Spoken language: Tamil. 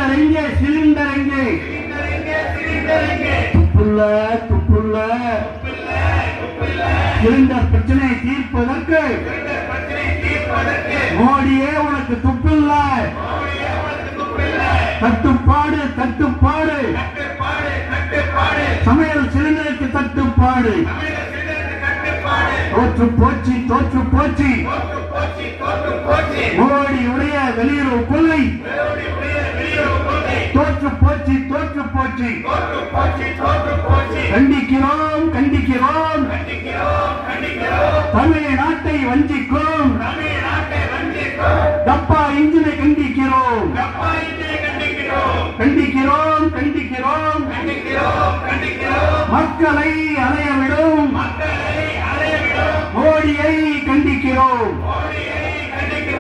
சிலிண்டர் எங்கே சிலிண்டர் எங்கே துப்புள்ள துப்புள்ள சிலிண்டர் பிரச்சனையை தீர்ப்பதற்கு மோடியே உனக்கு துப்பில்ல தட்டுப்பாடு தட்டுப்பாடு சமையல் சிலிண்டருக்கு தட்டுப்பாடு தோற்று போச்சு தோற்று போச்சு மோடியுடைய வெளியுறவு கொள்கை தோற்று போச்சு தோற்று போச்சு கண்டிக்கிறோம் கண்டிக்கிறோம் தமிழ்நாட்டை வஞ்சிக்கும் டப்பா இன்ஜினை கண்டிக்கிறோம் கண்டிக்கிறோம் கண்டிக்கிறோம் மக்களை